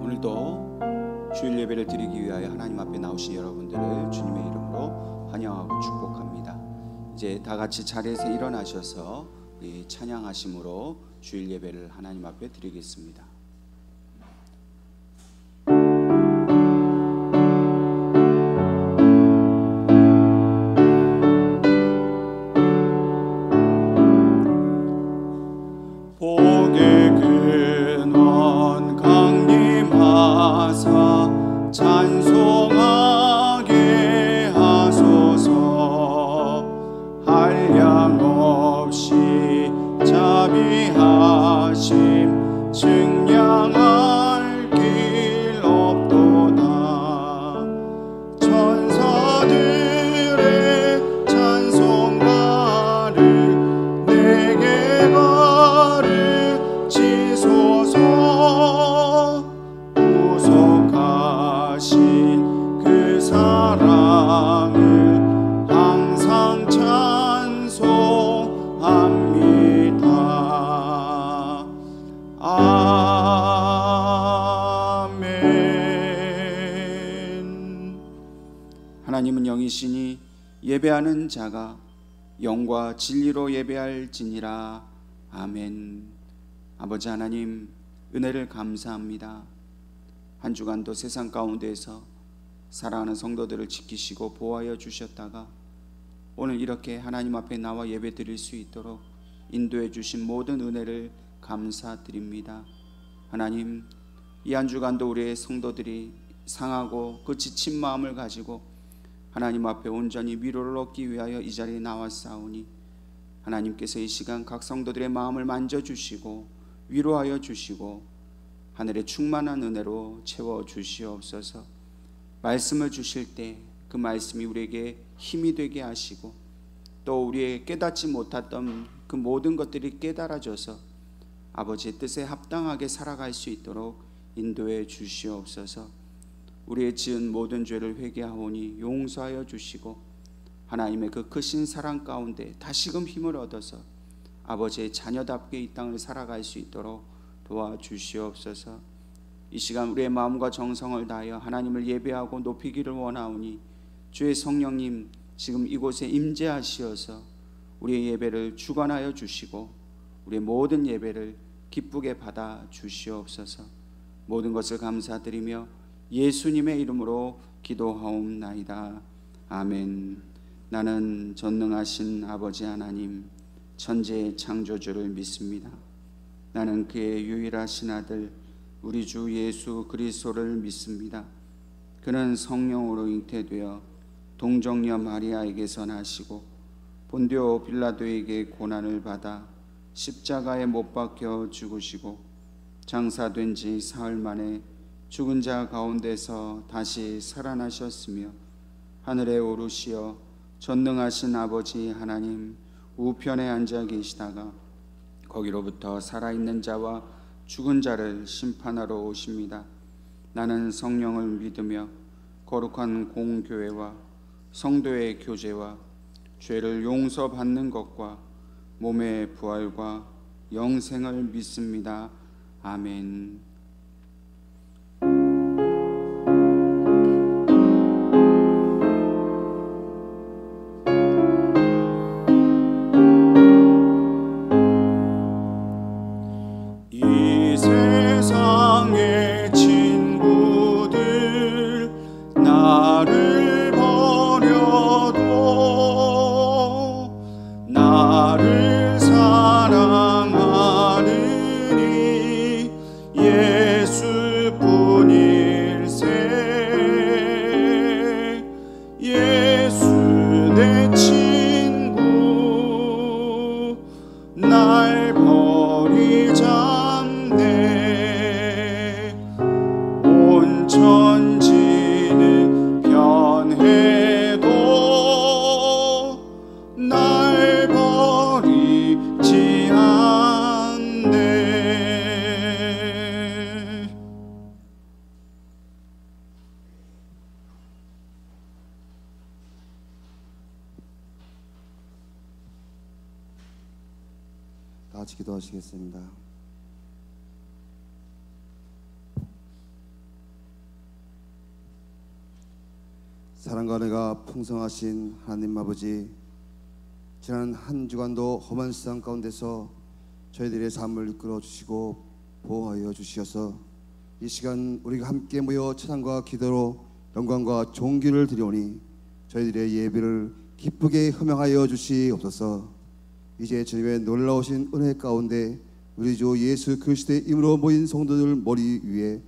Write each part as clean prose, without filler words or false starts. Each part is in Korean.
오늘도 주일 예배를 드리기 위하여 하나님 앞에 나오신 여러분들을 주님의 이름으로 환영하고 축복합니다. 이제 다 같이 자리에서 일어나셔서 우리 찬양하심으로 주일 예배를 하나님 앞에 드리겠습니다. 찬송하게 하소서. 한량없이 자비하심 증량할 길 없도다. 천사들의 찬송가를 내게 가르치소서. 구속하신 그 사랑을 항상 찬송합니다. 아멘. 하나님은 영이시니 예배하는 자가 영과 진리로 예배할지니라. 아멘. 아버지 하나님, 은혜를 감사합니다. 한 주간도 세상 가운데에서 사랑하는 성도들을 지키시고 보호하여 주셨다가 오늘 이렇게 하나님 앞에 나와 예배 드릴 수 있도록 인도해 주신 모든 은혜를 감사드립니다. 하나님, 이 한 주간도 우리의 성도들이 상하고 그 지친 마음을 가지고 하나님 앞에 온전히 위로를 얻기 위하여 이 자리에 나왔사오니 하나님께서 이 시간 각 성도들의 마음을 만져주시고 위로하여 주시고 하늘의 충만한 은혜로 채워주시옵소서. 말씀을 주실 때 그 말씀이 우리에게 힘이 되게 하시고 또 우리의 깨닫지 못했던 그 모든 것들이 깨달아져서 아버지의 뜻에 합당하게 살아갈 수 있도록 인도해 주시옵소서. 우리의 지은 모든 죄를 회개하오니 용서하여 주시고 하나님의 그 크신 사랑 가운데 다시금 힘을 얻어서 아버지의 자녀답게 이 땅을 살아갈 수 있도록 도와주시옵소서. 이 시간 우리의 마음과 정성을 다하여 하나님을 예배하고 높이기를 원하오니 주의 성령님 지금 이곳에 임재하시어서 우리의 예배를 주관하여 주시고 우리의 모든 예배를 기쁘게 받아 주시옵소서. 모든 것을 감사드리며 예수님의 이름으로 기도하옵나이다. 아멘. 나는 전능하신 아버지 하나님 천지의 창조주를 믿습니다. 나는 그의 유일하신 아들 우리 주 예수 그리스도를 믿습니다. 그는 성령으로 잉태되어 동정녀 마리아에게서 나시고 본디오 빌라도에게 고난을 받아 십자가에 못 박혀 죽으시고 장사된 지 사흘 만에 죽은 자 가운데서 다시 살아나셨으며 하늘에 오르시어 전능하신 아버지 하나님 우편에 앉아 계시다가 거기로부터 살아있는 자와 죽은 자를 심판하러 오십니다. 나는 성령을 믿으며 거룩한 공교회와 성도의 교제와 죄를 용서받는 것과 몸의 부활과 영생을 믿습니다. 아멘. 이 세상의 친구들 나를 버려도 나를 사랑하느니 예수뿐일세. 예수 내 친구 날 버리지 않네. 온 천지는 변해도 날 버리지 않네. 다 같이 기도하시겠습니다. 사랑과 은혜가 풍성하신 하나님 아버지, 지난 한 주간도 험한 세상 가운데서 저희들의 삶을 이끌어 주시고 보호하여 주시어서 이 시간 우리가 함께 모여 찬양과 기도로 영광과 존귀를 드리오니 저희들의 예배를 기쁘게 흠양하여 주시옵소서. 이제 주님의 놀라우신 은혜 가운데 우리 주 예수 그리스도의 이름으로 모인 성도들 머리 위에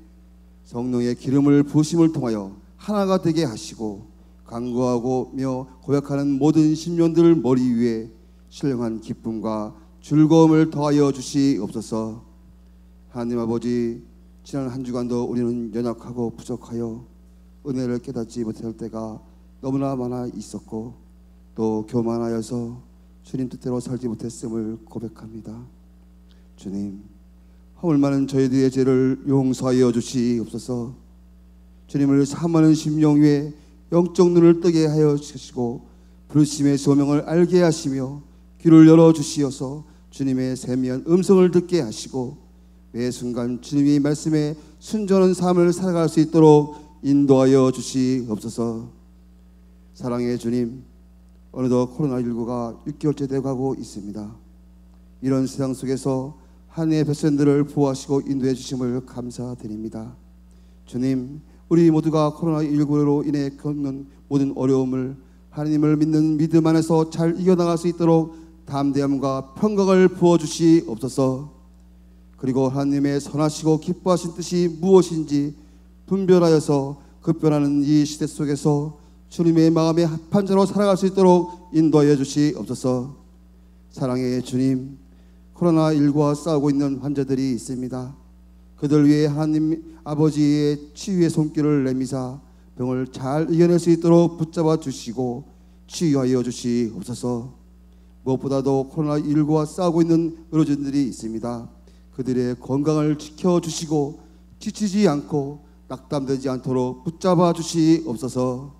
성령의 기름을 부으심을 통하여 하나가 되게 하시고 간구하고며 고백하는 모든 심령들 머리 위에 신령한 기쁨과 즐거움을 더하여 주시옵소서. 하나님 아버지, 지난 한 주간도 우리는 연약하고 부족하여 은혜를 깨닫지 못할 때가 너무나 많아 있었고 또 교만하여서 주님 뜻대로 살지 못했음을 고백합니다. 주님, 허물 많은 저희들의 죄를 용서하여 주시옵소서. 주님을 사모하는 심령 위에 영적 눈을 뜨게 하여 주시고 부르심의 소명을 알게 하시며 귀를 열어 주시어서 주님의 세미한 음성을 듣게 하시고 매 순간 주님의 말씀에 순전한 삶을 살아갈 수 있도록 인도하여 주시옵소서. 사랑의 주님, 어느덧 코로나19가 6개월째 되어가고 있습니다. 이런 세상 속에서 하나님의 백성들을 보호하시고 인도해 주심을 감사드립니다. 주님, 우리 모두가 코로나19로 인해 겪는 모든 어려움을 하나님을 믿는 믿음 안에서 잘 이겨나갈 수 있도록 담대함과 평강을 부어주시옵소서. 그리고 하나님의 선하시고 기뻐하신 뜻이 무엇인지 분별하여서 급변하는 이 시대 속에서 주님의 마음에 합한 자로 살아갈 수 있도록 인도하여 주시옵소서. 사랑의 주님, 코로나19와 싸우고 있는 환자들이 있습니다. 그들 위해 하나님 아버지의 치유의 손길을 내미사 병을 잘 이겨낼 수 있도록 붙잡아 주시고 치유하여 주시옵소서. 무엇보다도 코로나19와 싸우고 있는 의료진들이 있습니다. 그들의 건강을 지켜주시고 지치지 않고 낙담되지 않도록 붙잡아 주시옵소서.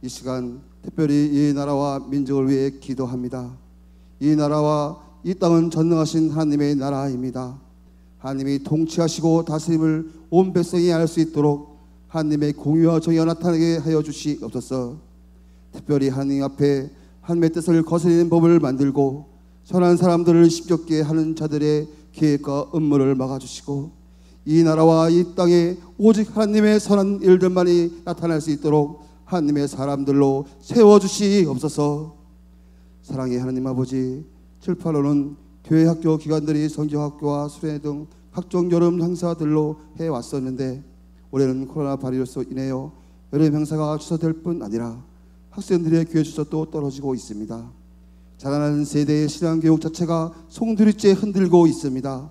이 시간 특별히 이 나라와 민족을 위해 기도합니다. 이 나라와 이 땅은 전능하신 하나님의 나라입니다. 하나님이 통치하시고 다스림을 온 백성이 알 수 있도록 하나님의 공의와 정의가 나타나게 하여 주시옵소서. 특별히 하나님 앞에 하나님의 뜻을 거스르는 법을 만들고 선한 사람들을 힘겹게 하는 자들의 계획과 음모를 막아주시고 이 나라와 이 땅에 오직 하나님의 선한 일들만이 나타날 수 있도록 하나님의 사람들로 세워주시옵소서. 사랑의 하나님 아버지, 7, 8월은 교회 학교 기관들이 성경학교와 수련회 등 각종 여름 행사들로 해왔었는데 올해는 코로나 바이러스로 인하여 여름 행사가 취소될 뿐 아니라 학생들의 교회 출석도 떨어지고 있습니다. 자라나는 세대의 신앙교육 자체가 송두리째 흔들고 있습니다.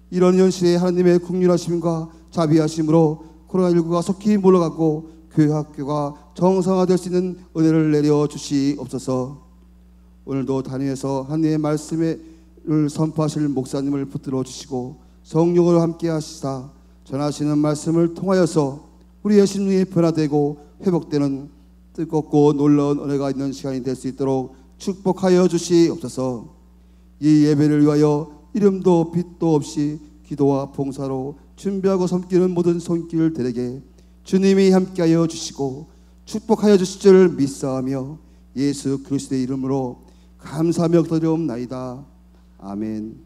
이런 현실에 하나님의 긍휼하심과 자비하심으로 코로나19가 속히 물러가고 교회 학교가 정상화될 수 있는 은혜를 내려 주시옵소서. 오늘도 단위에서 하나님의 말씀을 선포하실 목사님을 붙들어 주시고 성령으로 함께 하시사 전하시는 말씀을 통하여서 우리의 심령이 변화되고 회복되는 뜨겁고 놀라운 은혜가 있는 시간이 될 수 있도록 축복하여 주시옵소서. 이 예배를 위하여 이름도 빛도 없이 기도와 봉사로 준비하고 섬기는 모든 손길들에게 주님이 함께하여 주시고 축복하여 주실 줄 믿사하며 예수 그리스도의 이름으로 감사하며 기도드리옵나이다. 아멘.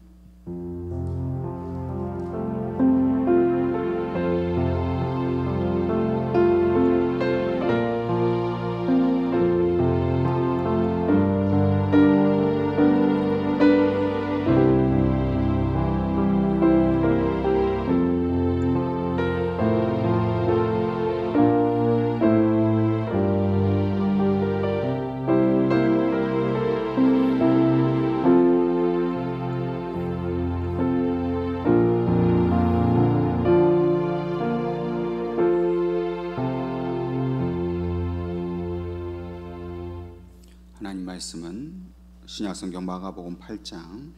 하나님 말씀은 신약성경 마가복음 8장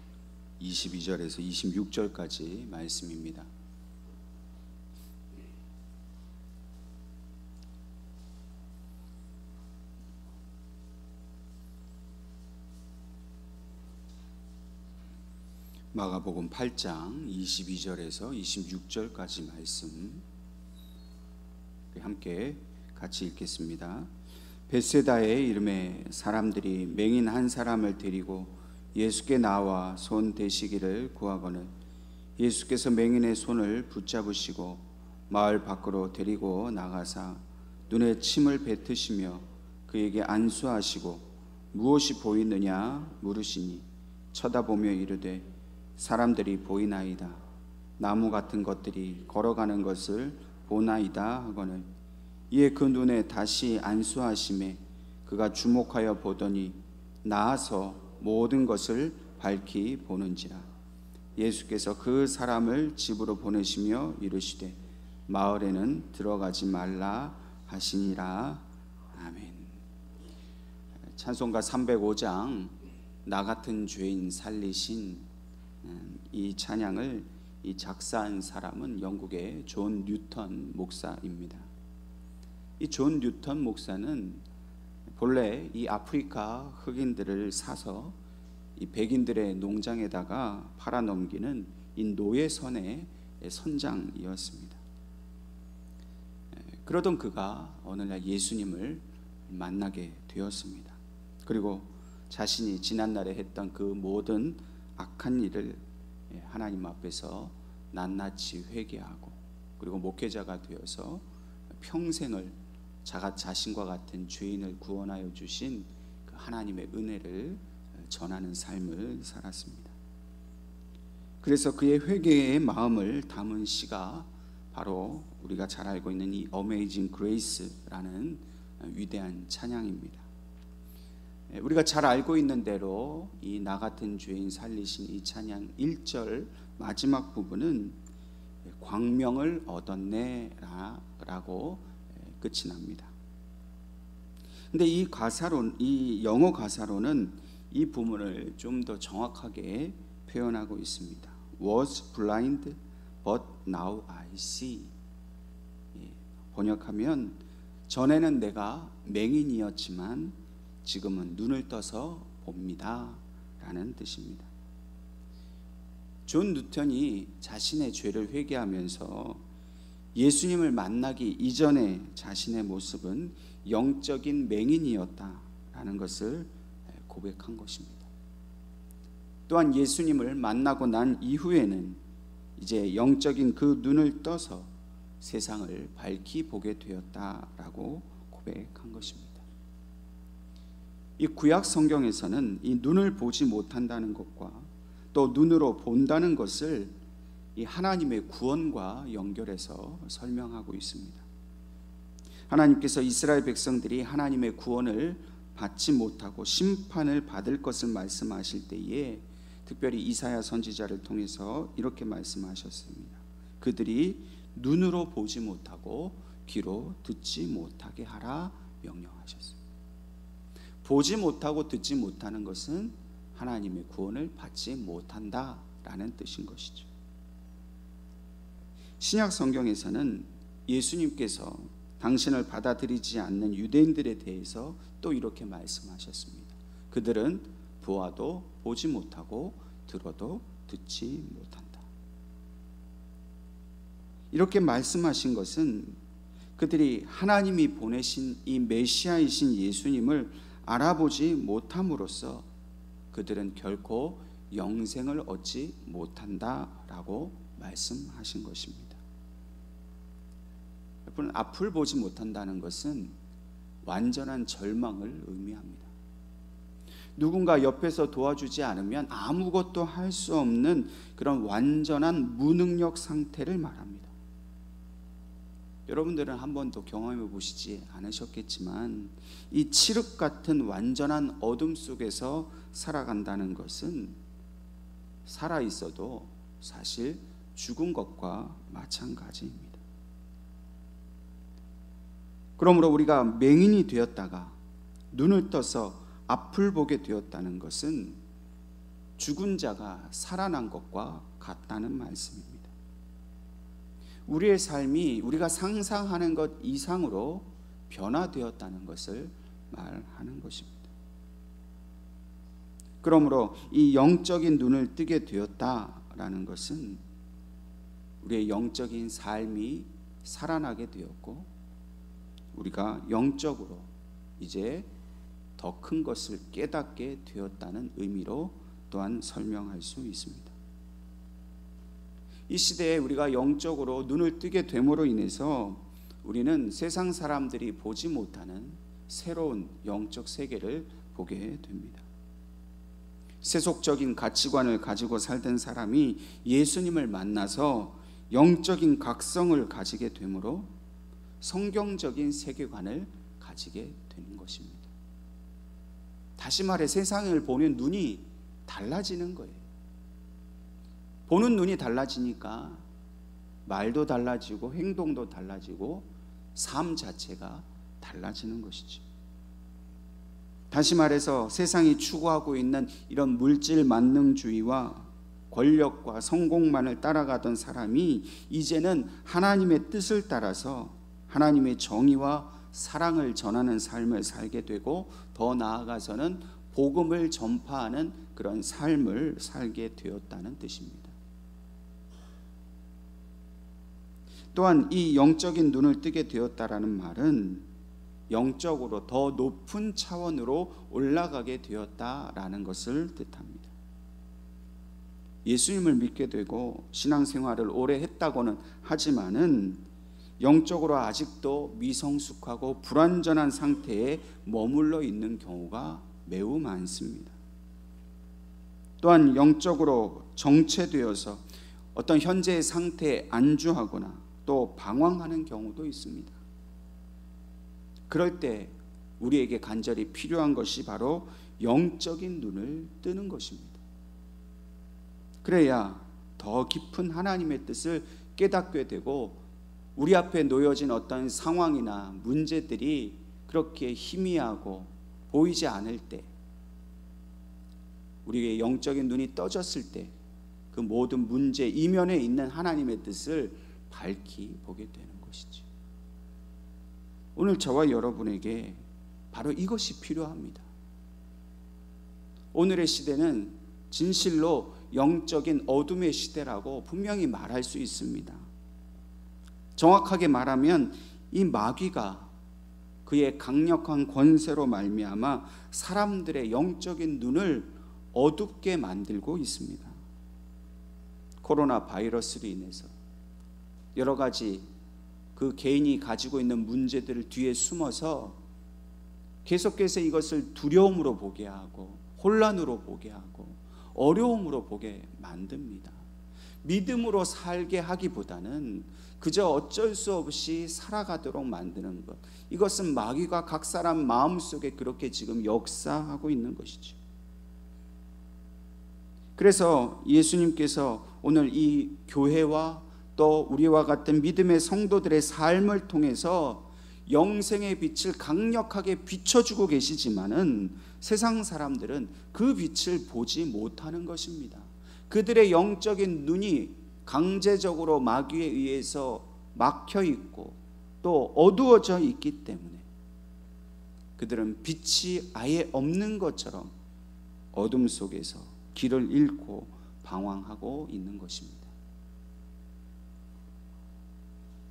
22절에서 26절까지 말씀입니다. 마가복음 8장 22절에서 26절까지 말씀 함께 같이 읽겠습니다. 벳세다의 이름에 사람들이 맹인 한 사람을 데리고 예수께 나와 손 대시기를 구하거늘 예수께서 맹인의 손을 붙잡으시고 마을 밖으로 데리고 나가사 눈에 침을 뱉으시며 그에게 안수하시고 무엇이 보이느냐 물으시니 쳐다보며 이르되 사람들이 보이나이다. 나무 같은 것들이 걸어가는 것을 보나이다 하거늘 이에 그 눈에 다시 안수하심에 그가 주목하여 보더니 나아서 모든 것을 밝히 보는지라. 예수께서 그 사람을 집으로 보내시며 이르시되 마을에는 들어가지 말라 하시니라. 아멘. 찬송가 305장 나 같은 죄인 살리신 이 찬양을 이 작사한 사람은 영국의 존 뉴턴 목사입니다. 이 존 뉴턴 목사는 본래 이 아프리카 흑인들을 사서 이 백인들의 농장에다가 팔아넘기는 이 노예선의 선장이었습니다. 그러던 그가 오늘날 예수님을 만나게 되었습니다. 그리고 자신이 지난날에 했던 그 모든 악한 일을 하나님 앞에서 낱낱이 회개하고 그리고 목회자가 되어서 평생을 자신과 같은 죄인을 구원하여 주신 그 하나님의 은혜를 전하는 삶을 살았습니다. 그래서 그의 회개의 마음을 담은 시가 바로 우리가 잘 알고 있는 이 Amazing Grace라는 위대한 찬양입니다. 우리가 잘 알고 있는 대로 이 나 같은 죄인 살리신 이 찬양 1절 마지막 부분은 광명을 얻었네 라고 끝이 납니다. 근데 이 영어 가사로는 이 부분을 좀 더 정확하게 표현하고 있습니다. Was blind but now I see. 번역하면 전에는 내가 맹인이었지만 지금은 눈을 떠서 봅니다 라는 뜻입니다. 존 뉴턴이 자신의 죄를 회개하면서 예수님을 만나기 이전에 자신의 모습은 영적인 맹인이었다라는 것을 고백한 것입니다. 또한 예수님을 만나고 난 이후에는 이제 영적인 그 눈을 떠서 세상을 밝히 보게 되었다라고 고백한 것입니다. 이 구약 성경에서는 이 눈을 보지 못한다는 것과 또 눈으로 본다는 것을 이 하나님의 구원과 연결해서 설명하고 있습니다. 하나님께서 이스라엘 백성들이 하나님의 구원을 받지 못하고 심판을 받을 것을 말씀하실 때에 특별히 이사야 선지자를 통해서 이렇게 말씀하셨습니다. 그들이 눈으로 보지 못하고 귀로 듣지 못하게 하라 명령하셨습니다. 보지 못하고 듣지 못하는 것은 하나님의 구원을 받지 못한다라는 뜻인 것이죠. 신약 성경에서는 예수님께서 당신을 받아들이지 않는 유대인들에 대해서 또 이렇게 말씀하셨습니다. 그들은 보아도 보지 못하고 들어도 듣지 못한다. 이렇게 말씀하신 것은 그들이 하나님이 보내신 이 메시아이신 예수님을 알아보지 못함으로써 그들은 결코 영생을 얻지 못한다라고 말씀하신 것입니다. 여러분, 앞을 보지 못한다는 것은 완전한 절망을 의미합니다. 누군가 옆에서 도와주지 않으면 아무것도 할 수 없는 그런 완전한 무능력 상태를 말합니다. 여러분들은 한 번도 경험해 보시지 않으셨겠지만 이 칠흑 같은 완전한 어둠 속에서 살아간다는 것은 살아 있어도 사실 죽은 것과 마찬가지입니다. 그러므로 우리가 맹인이 되었다가 눈을 떠서 앞을 보게 되었다는 것은 죽은 자가 살아난 것과 같다는 말씀입니다. 우리의 삶이 우리가 상상하는 것 이상으로 변화되었다는 것을 말하는 것입니다. 그러므로 이 영적인 눈을 뜨게 되었다라는 것은 우리의 영적인 삶이 살아나게 되었고 우리가 영적으로 이제 더 큰 것을 깨닫게 되었다는 의미로 또한 설명할 수 있습니다. 이 시대에 우리가 영적으로 눈을 뜨게 됨으로 인해서 우리는 세상 사람들이 보지 못하는 새로운 영적 세계를 보게 됩니다. 세속적인 가치관을 가지고 살던 사람이 예수님을 만나서 영적인 각성을 가지게 되므로 성경적인 세계관을 가지게 되는 것입니다. 다시 말해 세상을 보는 눈이 달라지는 거예요. 보는 눈이 달라지니까 말도 달라지고 행동도 달라지고 삶 자체가 달라지는 것이죠. 다시 말해서 세상이 추구하고 있는 이런 물질 만능주의와 권력과 성공만을 따라가던 사람이 이제는 하나님의 뜻을 따라서 하나님의 정의와 사랑을 전하는 삶을 살게 되고 더 나아가서는 복음을 전파하는 그런 삶을 살게 되었다는 뜻입니다. 또한 이 영적인 눈을 뜨게 되었다라는 말은 영적으로 더 높은 차원으로 올라가게 되었다라는 것을 뜻합니다. 예수님을 믿게 되고 신앙생활을 오래 했다고는 하지만은 영적으로 아직도 미성숙하고 불완전한 상태에 머물러 있는 경우가 매우 많습니다. 또한 영적으로 정체되어서 어떤 현재의 상태에 안주하거나 또 방황하는 경우도 있습니다. 그럴 때 우리에게 간절히 필요한 것이 바로 영적인 눈을 뜨는 것입니다. 그래야 더 깊은 하나님의 뜻을 깨닫게 되고 우리 앞에 놓여진 어떤 상황이나 문제들이 그렇게 희미하고 보이지 않을 때, 우리의 영적인 눈이 떠졌을 때 그 모든 문제 이면에 있는 하나님의 뜻을 밝히 보게 되는 것이죠. 오늘 저와 여러분에게 바로 이것이 필요합니다. 오늘의 시대는 진실로 영적인 어둠의 시대라고 분명히 말할 수 있습니다. 정확하게 말하면 이 마귀가 그의 강력한 권세로 말미암아 사람들의 영적인 눈을 어둡게 만들고 있습니다. 코로나 바이러스로 인해서 여러 가지 그 개인이 가지고 있는 문제들을 뒤에 숨어서 계속해서 이것을 두려움으로 보게 하고 혼란으로 보게 하고 어려움으로 보게 만듭니다. 믿음으로 살게 하기보다는 그저 어쩔 수 없이 살아가도록 만드는 것, 이것은 마귀가 각 사람 마음속에 그렇게 지금 역사하고 있는 것이죠. 그래서 예수님께서 오늘 이 교회와 또 우리와 같은 믿음의 성도들의 삶을 통해서 영생의 빛을 강력하게 비춰주고 계시지만은 세상 사람들은 그 빛을 보지 못하는 것입니다. 그들의 영적인 눈이 강제적으로 마귀에 의해서 막혀 있고 또 어두워져 있기 때문에 그들은 빛이 아예 없는 것처럼 어둠 속에서 길을 잃고 방황하고 있는 것입니다.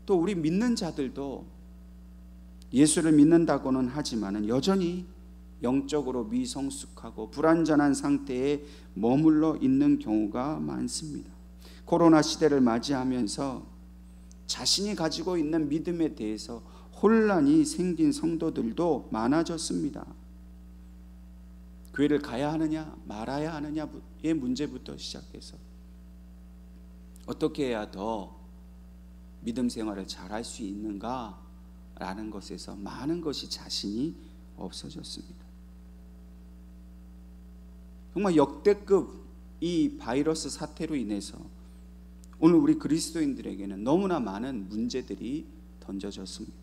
또 우리 믿는 자들도 예수를 믿는다고는 하지만 여전히 영적으로 미성숙하고 불완전한 상태에 머물러 있는 경우가 많습니다. 코로나 시대를 맞이하면서 자신이 가지고 있는 믿음에 대해서 혼란이 생긴 성도들도 많아졌습니다. 교회를 가야 하느냐 말아야 하느냐의 문제부터 시작해서 어떻게 해야 더 믿음 생활을 잘할 수 있는가라는 것에서 많은 것이 자신이 없어졌습니다. 정말 역대급 이 바이러스 사태로 인해서 오늘 우리 그리스도인들에게는 너무나 많은 문제들이 던져졌습니다.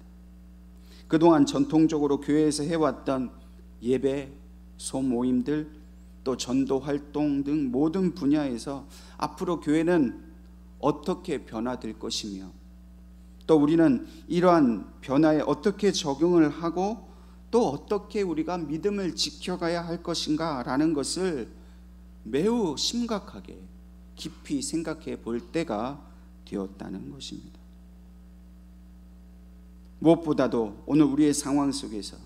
그동안 전통적으로 교회에서 해왔던 예배, 소모임들, 또 전도 활동 등 모든 분야에서 앞으로 교회는 어떻게 변화될 것이며 또 우리는 이러한 변화에 어떻게 적응을 하고 또 어떻게 우리가 믿음을 지켜가야 할 것인가 라는 것을 매우 심각하게 깊이 생각해 볼 때가 되었다는 것입니다. 무엇보다도 오늘 우리의 상황 속에서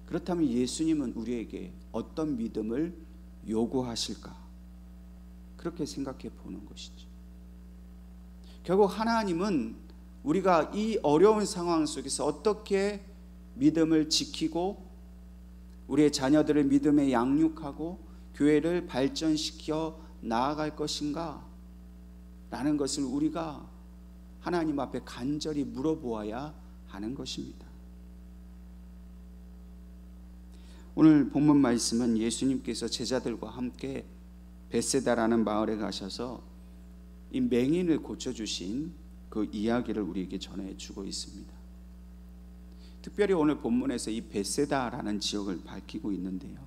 그렇다면 예수님은 우리에게 어떤 믿음을 요구하실까? 그렇게 생각해 보는 것이죠. 결국 하나님은 우리가 이 어려운 상황 속에서 어떻게 믿음을 지키고 우리의 자녀들을 믿음에 양육하고 교회를 발전시켜 나아갈 것인가? 라는 것을 우리가 하나님 앞에 간절히 물어보아야 하는 것입니다. 오늘 본문 말씀은 예수님께서 제자들과 함께 벳세다라는 마을에 가셔서 이 맹인을 고쳐주신 그 이야기를 우리에게 전해주고 있습니다. 특별히 오늘 본문에서 이 벳세다라는 지역을 밝히고 있는데요,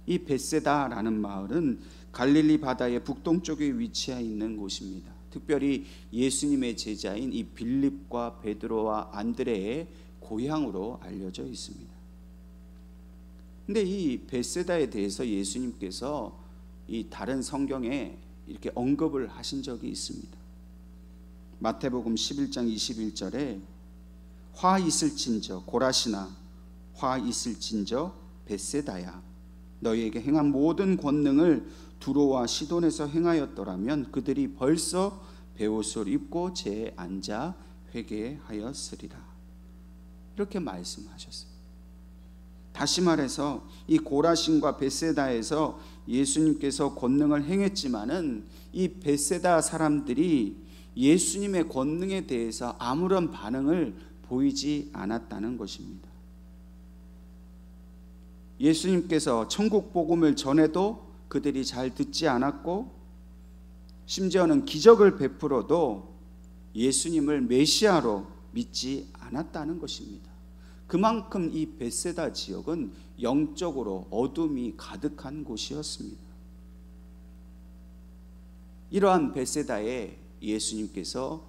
이 벳세다라는 마을은 갈릴리 바다의 북동쪽에 위치해 있는 곳입니다. 특별히 예수님의 제자인 이 빌립과 베드로와 안드레의 고향으로 알려져 있습니다. 근데 이 벳세다에 대해서 예수님께서 이 다른 성경에 이렇게 언급을 하신 적이 있습니다. 마태복음 11장 21절에 화 있을진저 고라시나 화 있을진저 벳세다야 너희에게 행한 모든 권능을 두로와 시돈에서 행하였더라면 그들이 벌써 베옷을 입고 제에 앉아 회개하였으리라. 이렇게 말씀하셨어요. 다시 말해서 이 고라신과 벳세다에서 예수님께서 권능을 행했지만은 이 벳세다 사람들이 예수님의 권능에 대해서 아무런 반응을 보이지 않았다는 것입니다. 예수님께서 천국 복음을 전해도 그들이 잘 듣지 않았고, 심지어는 기적을 베풀어도 예수님을 메시아로 믿지 않았다는 것입니다. 그만큼 이 벳세다 지역은 영적으로 어둠이 가득한 곳이었습니다. 이러한 벳세다에 예수님께서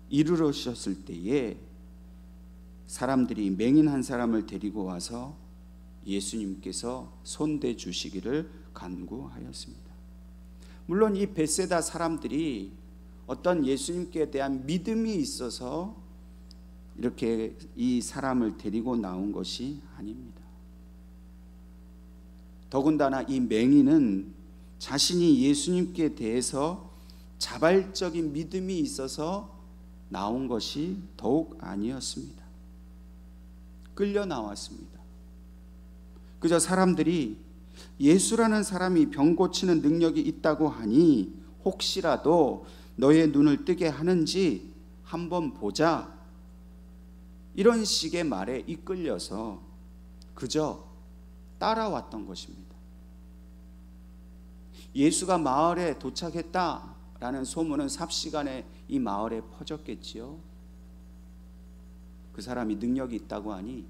이르러셨을 때에 사람들이 맹인 한 사람을 데리고 와서 예수님께서 손대 주시기를 간구하였습니다. 물론 이 벳세다 사람들이 어떤 예수님께 대한 믿음이 있어서 이렇게 이 사람을 데리고 나온 것이 아닙니다. 더군다나 이 맹인은 자신이 예수님께 대해서 자발적인 믿음이 있어서 나온 것이 더욱 아니었습니다. 끌려 나왔습니다. 그저 사람들이 예수라는 사람이 병 고치는 능력이 있다고 하니 혹시라도 너의 눈을 뜨게 하는지 한번 보자, 이런 식의 말에 이끌려서 그저 따라왔던 것입니다. 예수가 마을에 도착했다라는 소문은 삽시간에 이 마을에 퍼졌겠지요. 그 사람이 능력이 있다고 하니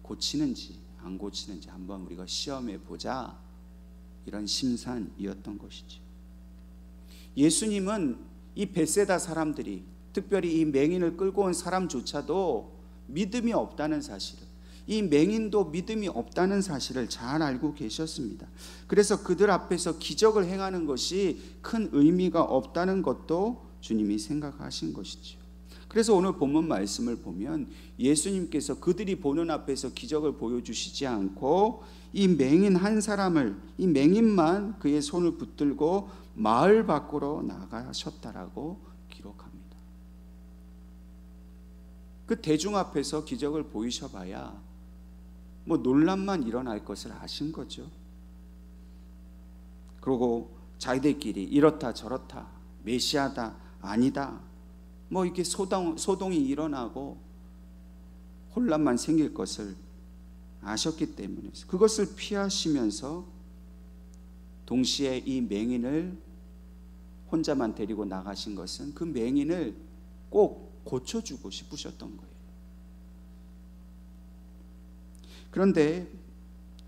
고치는지 안 고치는지 한번 우리가 시험해 보자, 이런 심산이었던 것이죠. 예수님은 이 벳세다 사람들이, 특별히 이 맹인을 끌고 온 사람조차도 믿음이 없다는 사실을, 이 맹인도 믿음이 없다는 사실을 잘 알고 계셨습니다. 그래서 그들 앞에서 기적을 행하는 것이 큰 의미가 없다는 것도 주님이 생각하신 것이죠. 그래서 오늘 본문 말씀을 보면 예수님께서 그들이 보는 앞에서 기적을 보여주시지 않고 이 맹인 한 사람을, 이 맹인만 그의 손을 붙들고 마을 밖으로 나가셨다라고 기록합니다. 그 대중 앞에서 기적을 보이셔봐야 뭐 논란만 일어날 것을 아신 거죠. 그리고 자기들끼리 이렇다 저렇다, 메시아다 아니다, 뭐 이렇게 소동이 일어나고 혼란만 생길 것을 아셨기 때문에 그것을 피하시면서 동시에 이 맹인을 혼자만 데리고 나가신 것은 그 맹인을 꼭 고쳐주고 싶으셨던 거예요. 그런데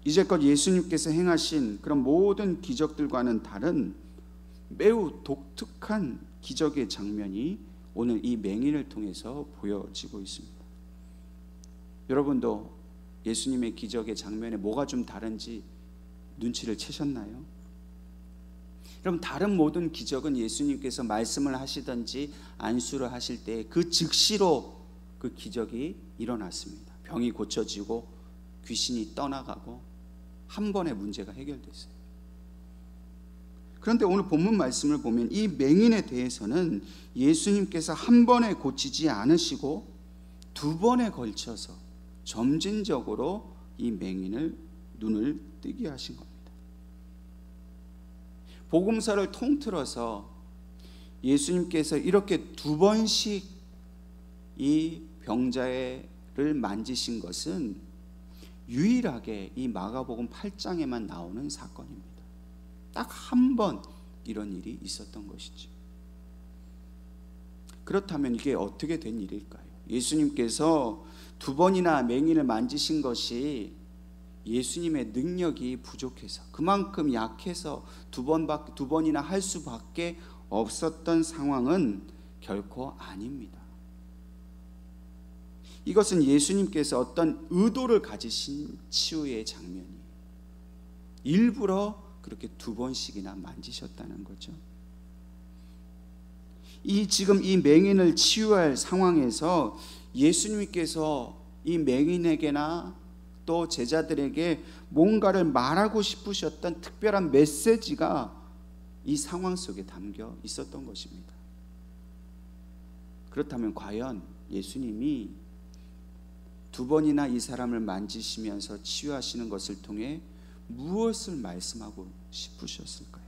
이제껏 예수님께서 행하신 그런 모든 기적들과는 다른 매우 독특한 기적의 장면이 오늘 이 맹인을 통해서 보여지고 있습니다. 여러분도 예수님의 기적의 장면에 뭐가 좀 다른지 눈치를 채셨나요? 여러분, 다른 모든 기적은 예수님께서 말씀을 하시든지 안수를 하실 때 그 즉시로 그 기적이 일어났습니다. 병이 고쳐지고 귀신이 떠나가고 한 번에 문제가 해결됐어요. 그런데 오늘 본문 말씀을 보면 이 맹인에 대해서는 예수님께서 한 번에 고치지 않으시고 두 번에 걸쳐서 점진적으로 이 맹인을 눈을 뜨게 하신 겁니다. 복음서를 통틀어서 예수님께서 이렇게 두 번씩 이 병자를 만지신 것은 유일하게 이 마가복음 8장에만 나오는 사건입니다. 딱 한 번 이런 일이 있었던 것이죠. 그렇다면 이게 어떻게 된 일일까요? 예수님께서 두 번이나 맹인을 만지신 것이 예수님의 능력이 부족해서, 그만큼 약해서 두 번이나 할 수밖에 없었던 상황은 결코 아닙니다. 이것은 예수님께서 어떤 의도를 가지신 치유의 장면이에요. 일부러 그렇게 두 번씩이나 만지셨다는 거죠. 지금 이 맹인을 치유할 상황에서 예수님께서 이 맹인에게나 또 제자들에게 뭔가를 말하고 싶으셨던 특별한 메시지가 이 상황 속에 담겨 있었던 것입니다. 그렇다면 과연 예수님이 두 번이나 이 사람을 만지시면서 치유하시는 것을 통해 무엇을 말씀하고 싶으셨을까요?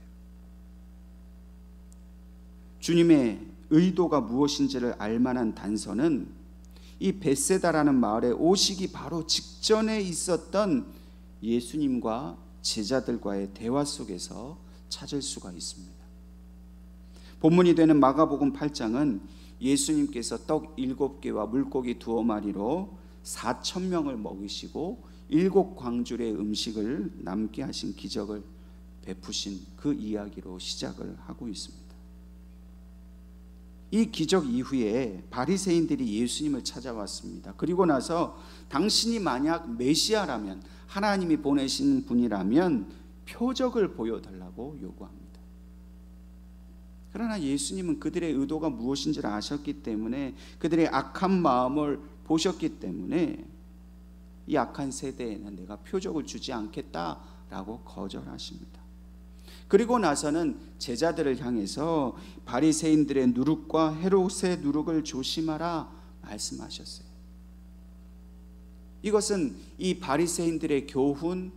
주님의 의도가 무엇인지를 알만한 단서는 이 벳세다라는 마을에 오시기 바로 직전에 있었던 예수님과 제자들과의 대화 속에서 찾을 수가 있습니다. 본문이 되는 마가복음 8장은 예수님께서 떡 7개와 물고기 2마리로 4,000명을 먹이시고 7 광줄의 음식을 남게 하신 기적을 베푸신 그 이야기로 시작을 하고 있습니다. 이 기적 이후에 바리새인들이 예수님을 찾아왔습니다. 그리고 나서 당신이 만약 메시아라면, 하나님이 보내신 분이라면 표적을 보여달라고 요구합니다. 그러나 예수님은 그들의 의도가 무엇인지를 아셨기 때문에, 그들의 악한 마음을 보셨기 때문에 이 악한 세대에는 내가 표적을 주지 않겠다라고 거절하십니다. 그리고 나서는 제자들을 향해서 바리새인들의 누룩과 헤롯의 누룩을 조심하라 말씀하셨어요. 이것은 이 바리새인들의 교훈,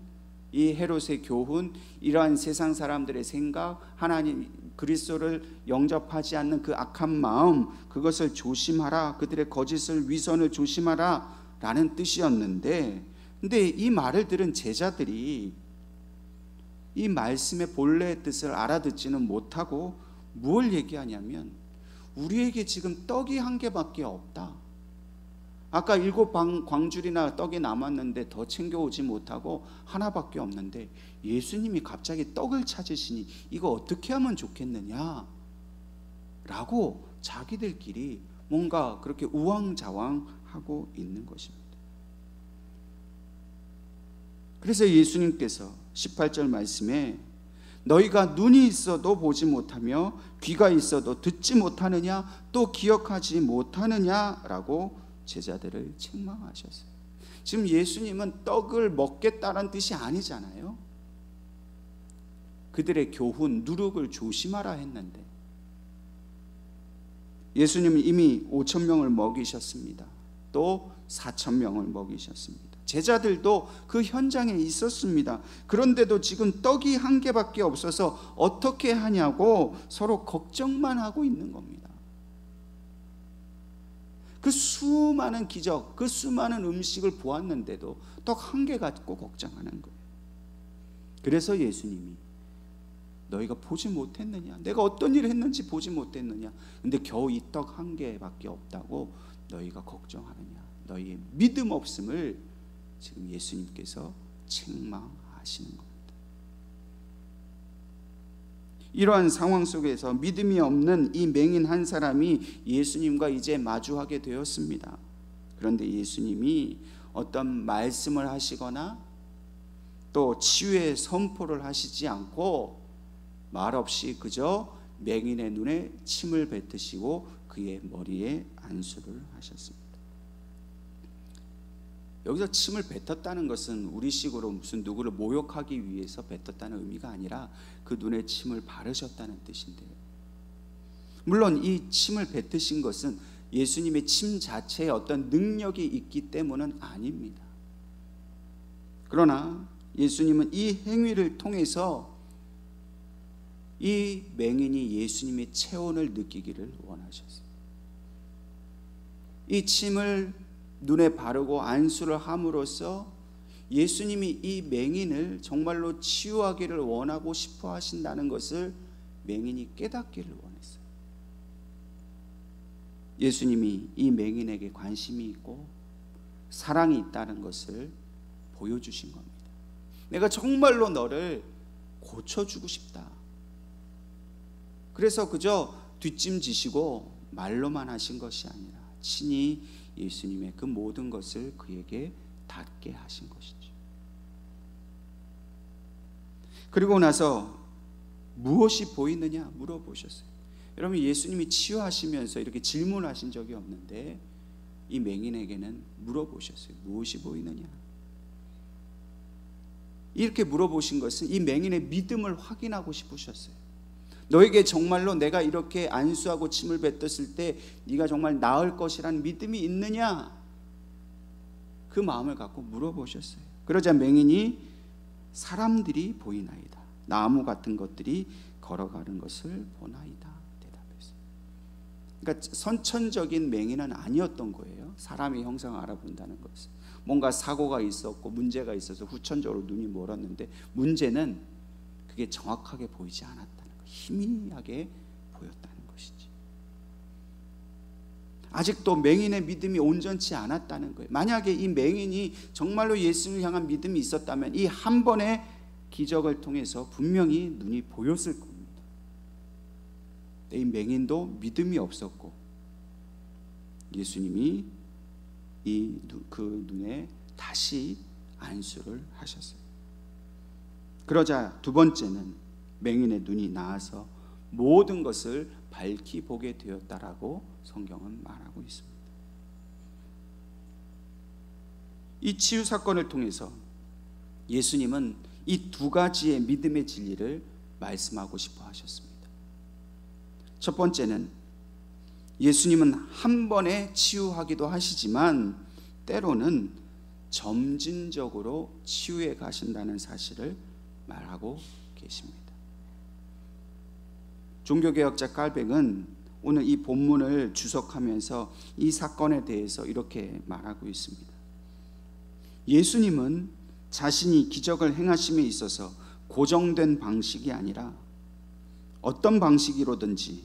이 헤롯의 교훈, 이러한 세상 사람들의 생각, 하나님 그리스도를 영접하지 않는 그 악한 마음, 그것을 조심하라, 그들의 거짓을 위선을 조심하라 라는 뜻이었는데, 근데 이 말을 들은 제자들이 이 말씀의 본래의 뜻을 알아듣지는 못하고 무엇을 얘기하냐면, 우리에게 지금 떡이 1개밖에 없다. 아까 7 광줄이나 떡이 남았는데 더 챙겨오지 못하고 하나밖에 없는데 예수님이 갑자기 떡을 찾으시니 이거 어떻게 하면 좋겠느냐 라고 자기들끼리 뭔가 그렇게 우왕좌왕하고 있는 것입니다. 그래서 예수님께서 18절 말씀에 너희가 눈이 있어도 보지 못하며 귀가 있어도 듣지 못하느냐, 또 기억하지 못하느냐라고 제자들을 책망하셨어요. 지금 예수님은 떡을 먹겠다는 뜻이 아니잖아요. 그들의 교훈, 누룩을 조심하라 했는데 예수님은 이미 5,000명을 먹이셨습니다. 또 4,000명을 먹이셨습니다. 제자들도 그 현장에 있었습니다. 그런데도 지금 떡이 1개밖에 없어서 어떻게 하냐고 서로 걱정만 하고 있는 겁니다. 그 수많은 기적, 그 수많은 음식을 보았는데도 떡 1개 갖고 걱정하는 거예요. 그래서 예수님이 너희가 보지 못했느냐, 내가 어떤 일을 했는지 보지 못했느냐, 근데 겨우 이 떡 1개밖에 없다고 너희가 걱정하느냐, 너희의 믿음 없음을 지금 예수님께서 책망하시는 겁니다. 이러한 상황 속에서 믿음이 없는 이 맹인 한 사람이 예수님과 이제 마주하게 되었습니다. 그런데 예수님이 어떤 말씀을 하시거나 또 치유의 선포를 하시지 않고 말없이 그저 맹인의 눈에 침을 뱉으시고 그의 머리에 안수를 하셨습니다. 여기서 침을 뱉었다는 것은 우리식으로 무슨 누구를 모욕하기 위해서 뱉었다는 의미가 아니라 그 눈에 침을 바르셨다는 뜻인데요. 물론 이 침을 뱉으신 것은 예수님의 침 자체에 어떤 능력이 있기 때문은 아닙니다. 그러나 예수님은 이 행위를 통해서 이 맹인이 예수님의 체온을 느끼기를 원하셨어요. 이 침을 눈에 바르고 안수를 함으로써 예수님이 이 맹인을 정말로 치유하기를 원하고 싶어 하신다는 것을 맹인이 깨닫기를 원했어요. 예수님이 이 맹인에게 관심이 있고 사랑이 있다는 것을 보여주신 겁니다. 내가 정말로 너를 고쳐주고 싶다. 그래서 그저 뒷짐지시고 말로만 하신 것이 아니라 친히 예수님의 그 모든 것을 그에게 닿게 하신 것이죠. 그리고 나서 무엇이 보이느냐 물어보셨어요. 여러분, 예수님이 치유하시면서 이렇게 질문하신 적이 없는데 이 맹인에게는 물어보셨어요. 무엇이 보이느냐? 이렇게 물어보신 것은 이 맹인의 믿음을 확인하고 싶으셨어요. 너에게 정말로 내가 이렇게 안수하고 침을 뱉었을 때 네가 정말 나을 것이라는 믿음이 있느냐? 그 마음을 갖고 물어보셨어요. 그러자 맹인이 사람들이 보이나이다. 나무 같은 것들이 걸어가는 것을 보나이다 대답했어요. 그러니까 선천적인 맹인은 아니었던 거예요. 사람의 형상을 알아본다는 것은 뭔가 사고가 있었고 문제가 있어서 후천적으로 눈이 멀었는데 문제는 그게 정확하게 보이지 않았다는 거예요. 희미하게 보였다는 것이지. 아직도 맹인의 믿음이 온전치 않았다는 거예요. 만약에 이 맹인이 정말로 예수를 향한 믿음이 있었다면 이 한 번의 기적을 통해서 분명히 눈이 보였을 겁니다. 이 맹인도 믿음이 없었고 예수님이 그 눈에 다시 안수를 하셨어요. 그러자 두 번째는 맹인의 눈이 나아서 모든 것을 밝히 보게 되었다라고 성경은 말하고 있습니다. 이 치유 사건을 통해서 예수님은 이 두 가지의 믿음의 진리를 말씀하고 싶어 하셨습니다. 첫 번째는 예수님은 한 번에 치유하기도 하시지만 때로는 점진적으로 치유해 가신다는 사실을 말하고 계십니다. 종교개혁자 깔백은 오늘 이 본문을 주석하면서 이 사건에 대해서 이렇게 말하고 있습니다. 예수님은 자신이 기적을 행하심에 있어서 고정된 방식이 아니라 어떤 방식으로든지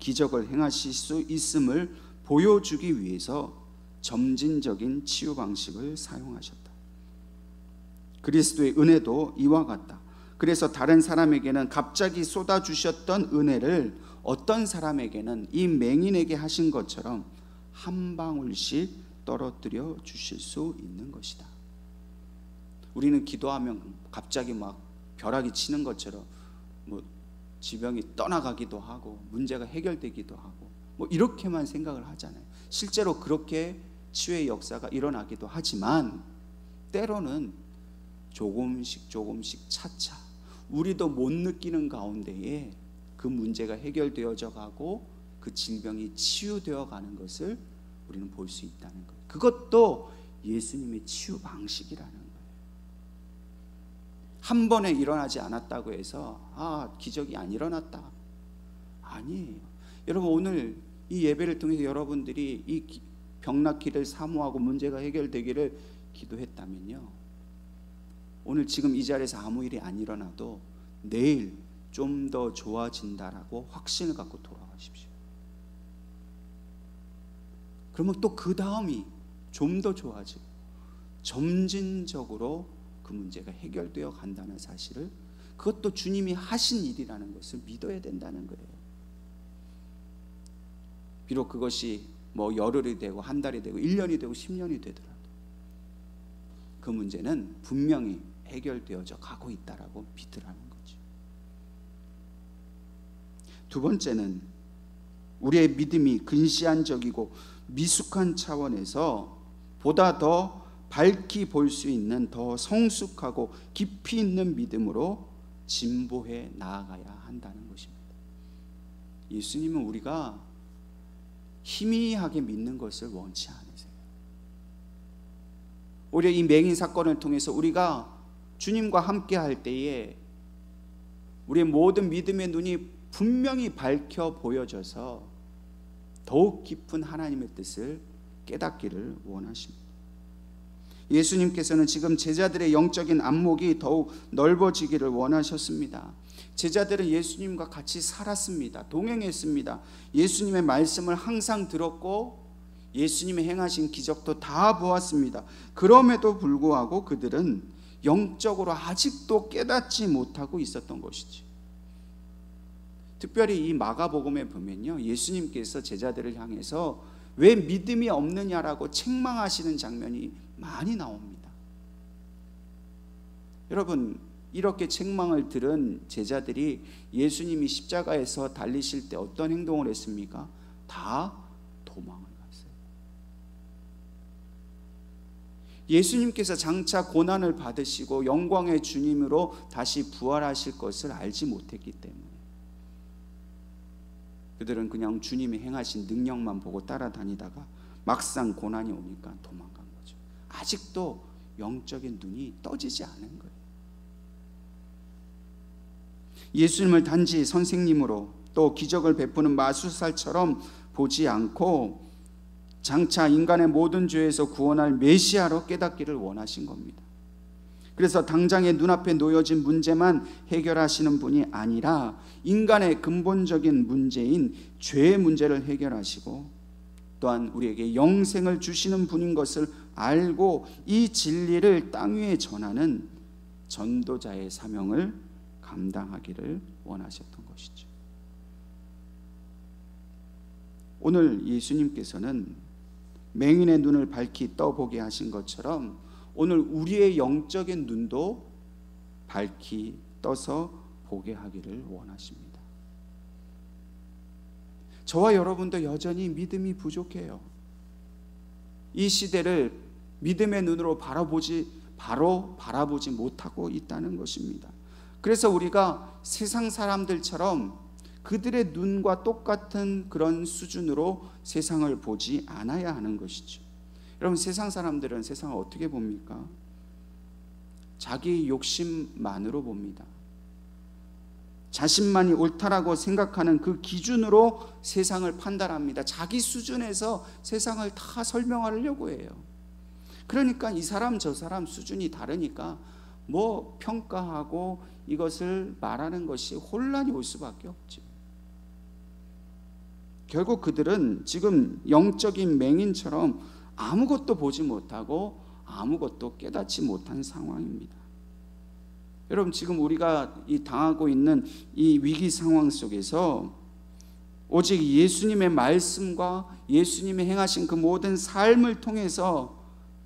기적을 행하실 수 있음을 보여주기 위해서 점진적인 치유 방식을 사용하셨다. 그리스도의 은혜도 이와 같다. 그래서 다른 사람에게는 갑자기 쏟아주셨던 은혜를 어떤 사람에게는 이 맹인에게 하신 것처럼 한 방울씩 떨어뜨려 주실 수 있는 것이다. 우리는 기도하면 갑자기 막 벼락이 치는 것처럼 뭐 지병이 떠나가기도 하고 문제가 해결되기도 하고 뭐 이렇게만 생각을 하잖아요. 실제로 그렇게 치유의 역사가 일어나기도 하지만 때로는 조금씩 차차 우리도 못 느끼는 가운데에 그 문제가 해결되어져 가고 그 질병이 치유되어 가는 것을 우리는 볼 수 있다는 거예요. 그것도 예수님의 치유 방식이라는 거예요. 한 번에 일어나지 않았다고 해서 기적이 안 일어났다. 아니에요. 여러분, 오늘 이 예배를 통해서 여러분들이 이 병낫기를 사모하고 문제가 해결되기를 기도했다면요, 오늘 지금 이 자리에서 아무 일이 안 일어나도 내일 좀 더 좋아진다라고 확신을 갖고 돌아가십시오. 그러면 또 그 다음이 좀 더 좋아지고 점진적으로 그 문제가 해결되어 간다는 사실을, 그것도 주님이 하신 일이라는 것을 믿어야 된다는 거예요. 비록 그것이 뭐 열흘이 되고 한 달이 되고 1년이 되고 10년이 되더라도 그 문제는 분명히 해결되어져 가고 있다라고 믿으라는 거죠. 두 번째는 우리의 믿음이 근시안적이고 미숙한 차원에서 보다 더 밝히 볼 수 있는 더 성숙하고 깊이 있는 믿음으로 진보해 나아가야 한다는 것입니다. 예수님은 우리가 희미하게 믿는 것을 원치 않으세요. 오히려 이 맹인 사건을 통해서 우리가 주님과 함께 할 때에 우리의 모든 믿음의 눈이 분명히 밝혀 보여져서 더욱 깊은 하나님의 뜻을 깨닫기를 원하십니다. 예수님께서는 지금 제자들의 영적인 안목이 더욱 넓어지기를 원하셨습니다. 제자들은 예수님과 같이 살았습니다. 동행했습니다. 예수님의 말씀을 항상 들었고 예수님의 행하신 기적도 다 보았습니다. 그럼에도 불구하고 그들은 영적으로 아직도 깨닫지 못하고 있었던 것이지. 특별히 이 마가복음에 보면요, 예수님께서 제자들을 향해서 왜 믿음이 없느냐라고 책망하시는 장면이 많이 나옵니다. 여러분, 이렇게 책망을 들은 제자들이 예수님이 십자가에서 달리실 때 어떤 행동을 했습니까? 다 도망을 갔어요. 예수님께서 장차 고난을 받으시고 영광의 주님으로 다시 부활하실 것을 알지 못했기 때문에 그들은 그냥 주님이 행하신 능력만 보고 따라다니다가 막상 고난이 오니까 도망간 거죠. 아직도 영적인 눈이 떠지지 않은 거예요. 예수님을 단지 선생님으로 또 기적을 베푸는 마술사처럼 보지 않고 장차 인간의 모든 죄에서 구원할 메시아로 깨닫기를 원하신 겁니다. 그래서 당장의 눈앞에 놓여진 문제만 해결하시는 분이 아니라 인간의 근본적인 문제인 죄의 문제를 해결하시고 또한 우리에게 영생을 주시는 분인 것을 알고 이 진리를 땅 위에 전하는 전도자의 사명을 감당하기를 원하셨던 것이죠. 오늘 예수님께서는 맹인의 눈을 밝히 떠보게 하신 것처럼 오늘 우리의 영적인 눈도 밝히 떠서 보게 하기를 원하십니다. 저와 여러분도 여전히 믿음이 부족해요. 이 시대를 믿음의 눈으로 바로 바라보지 못하고 있다는 것입니다. 그래서 우리가 세상 사람들처럼 그들의 눈과 똑같은 그런 수준으로 세상을 보지 않아야 하는 것이죠. 여러분, 세상 사람들은 세상을 어떻게 봅니까? 자기 욕심만으로 봅니다. 자신만이 옳다라고 생각하는 그 기준으로 세상을 판단합니다. 자기 수준에서 세상을 다 설명하려고 해요. 그러니까 이 사람 저 사람 수준이 다르니까 뭐 평가하고 이것을 말하는 것이 혼란이 올 수밖에 없죠. 결국 그들은 지금 영적인 맹인처럼 아무것도 보지 못하고 아무것도 깨닫지 못한 상황입니다. 여러분, 지금 우리가 당하고 있는 이 위기 상황 속에서 오직 예수님의 말씀과 예수님의 행하신 그 모든 삶을 통해서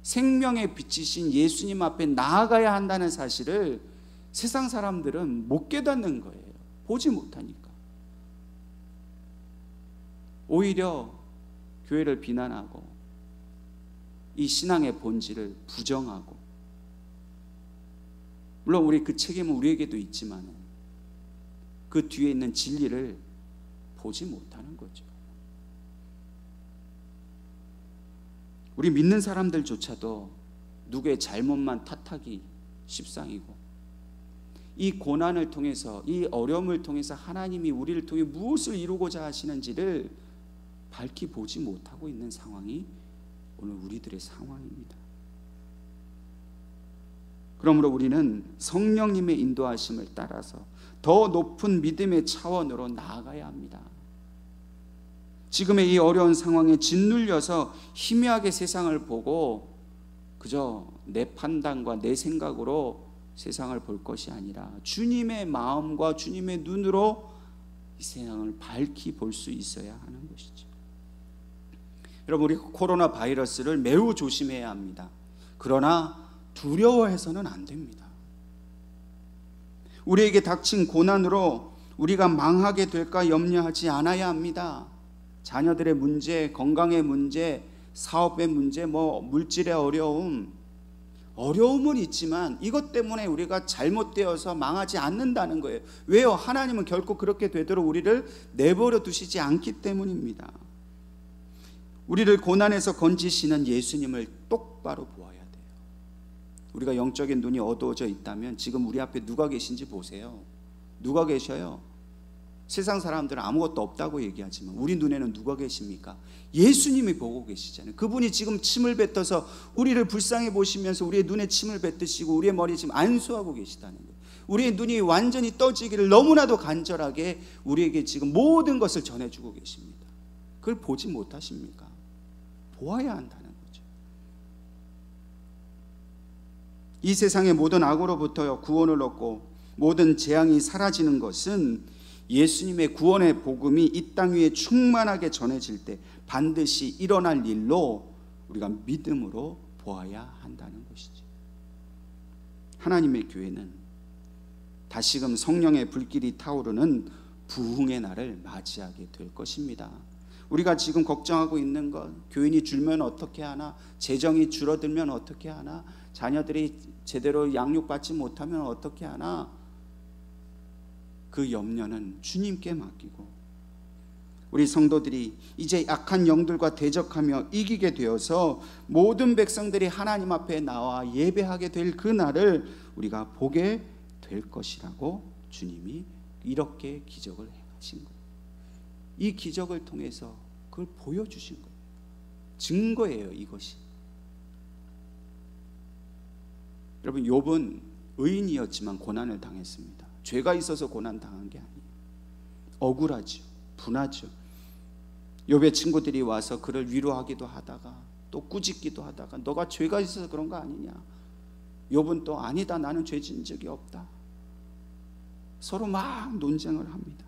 생명의 빛이신 예수님 앞에 나아가야 한다는 사실을 세상 사람들은 못 깨닫는 거예요. 보지 못하니까. 오히려 교회를 비난하고 이 신앙의 본질을 부정하고, 물론 우리 그 책임은 우리에게도 있지만 그 뒤에 있는 진리를 보지 못하는 거죠. 우리 믿는 사람들조차도 누구의 잘못만 탓하기 십상이고, 이 고난을 통해서, 이 어려움을 통해서 하나님이 우리를 통해 무엇을 이루고자 하시는지를 밝히 보지 못하고 있는 상황이 오늘 우리들의 상황입니다. 그러므로 우리는 성령님의 인도하심을 따라서 더 높은 믿음의 차원으로 나아가야 합니다. 지금의 이 어려운 상황에 짓눌려서 희미하게 세상을 보고 그저 내 판단과 내 생각으로 세상을 볼 것이 아니라 주님의 마음과 주님의 눈으로 이 세상을 밝히 볼 수 있어야 하는 것이죠. 여러분, 우리 코로나 바이러스를 매우 조심해야 합니다. 그러나 두려워해서는 안 됩니다. 우리에게 닥친 고난으로 우리가 망하게 될까 염려하지 않아야 합니다. 자녀들의 문제, 건강의 문제, 사업의 문제, 물질의 어려움, 어려움은 있지만 이것 때문에 우리가 잘못되어서 망하지 않는다는 거예요. 왜요? 하나님은 결코 그렇게 되도록 우리를 내버려 두시지 않기 때문입니다. 우리를 고난에서 건지시는 예수님을 똑바로 보아야 돼요. 우리가 영적인 눈이 어두워져 있다면 지금 우리 앞에 누가 계신지 보세요. 누가 계셔요? 세상 사람들은 아무것도 없다고 얘기하지만 우리 눈에는 누가 계십니까? 예수님이 보고 계시잖아요. 그분이 지금 침을 뱉어서 우리를 불쌍히 보시면서 우리의 눈에 침을 뱉으시고 우리의 머리에 지금 안수하고 계시다는 거예요. 우리의 눈이 완전히 떠지기를 너무나도 간절하게 우리에게 지금 모든 것을 전해주고 계십니다. 그걸 보지 못하십니까? 보아야 한다는 거죠. 이 세상의 모든 악으로부터 구원을 얻고 모든 재앙이 사라지는 것은 예수님의 구원의 복음이 이 땅 위에 충만하게 전해질 때 반드시 일어날 일로 우리가 믿음으로 보아야 한다는 것이죠. 하나님의 교회는 다시금 성령의 불길이 타오르는 부흥의 날을 맞이하게 될 것입니다. 우리가 지금 걱정하고 있는 것, 교인이 줄면 어떻게 하나, 재정이 줄어들면 어떻게 하나, 자녀들이 제대로 양육받지 못하면 어떻게 하나, 그 염려는 주님께 맡기고 우리 성도들이 이제 약한 영들과 대적하며 이기게 되어서 모든 백성들이 하나님 앞에 나와 예배하게 될 그 날을 우리가 보게 될 것이라고 주님이 이렇게 기적을 행하신 거예요. 이 기적을 통해서 그걸 보여주신 거예요. 증거예요, 이것이. 여러분, 욥은 의인이었지만 고난을 당했습니다. 죄가 있어서 고난 당한 게 아니에요. 억울하죠. 분하죠. 욥의 친구들이 와서 그를 위로하기도 하다가 또 꾸짖기도 하다가 너가 죄가 있어서 그런 거 아니냐. 욥은 또 아니다, 나는 죄 지은 적이 없다. 서로 막 논쟁을 합니다.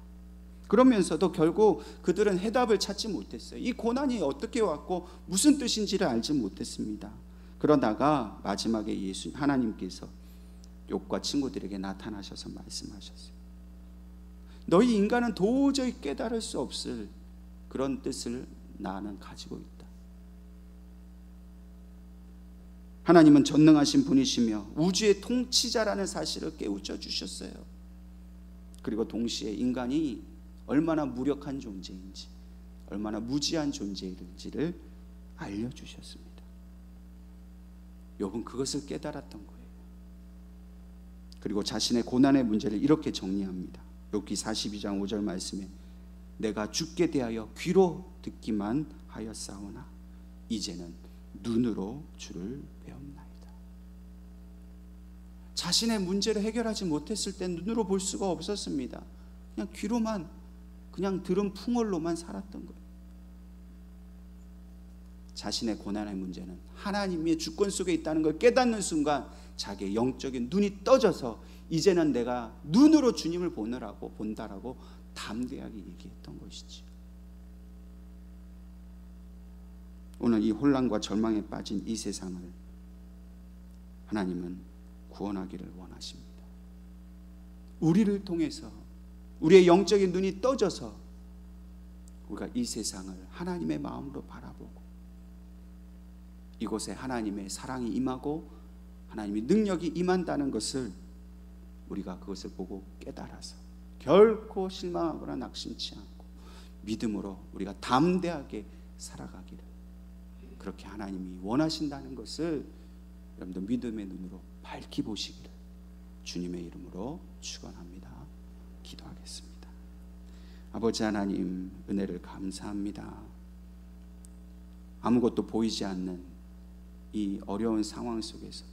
그러면서도 결국 그들은 해답을 찾지 못했어요. 이 고난이 어떻게 왔고 무슨 뜻인지를 알지 못했습니다. 그러다가 마지막에 하나님께서 욥과 친구들에게 나타나셔서 말씀하셨어요. 너희 인간은 도저히 깨달을 수 없을 그런 뜻을 나는 가지고 있다. 하나님은 전능하신 분이시며 우주의 통치자라는 사실을 깨우쳐 주셨어요. 그리고 동시에 인간이 얼마나 무력한 존재인지, 얼마나 무지한 존재인지를 알려주셨습니다. 욥은 그것을 깨달았던 거예요. 그리고 자신의 고난의 문제를 이렇게 정리합니다. 욥기 42장 5절 말씀에 내가 주께 대하여 귀로 듣기만 하였사오나 이제는 눈으로 주를 배움나이다. 자신의 문제를 해결하지 못했을 때 눈으로 볼 수가 없었습니다. 그냥 귀로만, 그냥 들은 풍월로만 살았던 거예요. 자신의 고난의 문제는 하나님의 주권 속에 있다는 걸 깨닫는 순간 자기의 영적인 눈이 떠져서 이제는 내가 눈으로 주님을 본다라고 담대하게 얘기했던 것이죠. 오늘 이 혼란과 절망에 빠진 이 세상을 하나님은 구원하기를 원하십니다. 우리를 통해서 우리의 영적인 눈이 떠져서 우리가 이 세상을 하나님의 마음으로 바라보고 이곳에 하나님의 사랑이 임하고 하나님의 능력이 임한다는 것을 우리가 그것을 보고 깨달아서 결코 실망하거나 낙심치 않고 믿음으로 우리가 담대하게 살아가기를 그렇게 하나님이 원하신다는 것을 여러분들 믿음의 눈으로 밝히 보시기를 주님의 이름으로 축원합니다. 기도하겠습니다. 아버지 하나님, 은혜를 감사합니다. 아무것도 보이지 않는 이 어려운 상황 속에서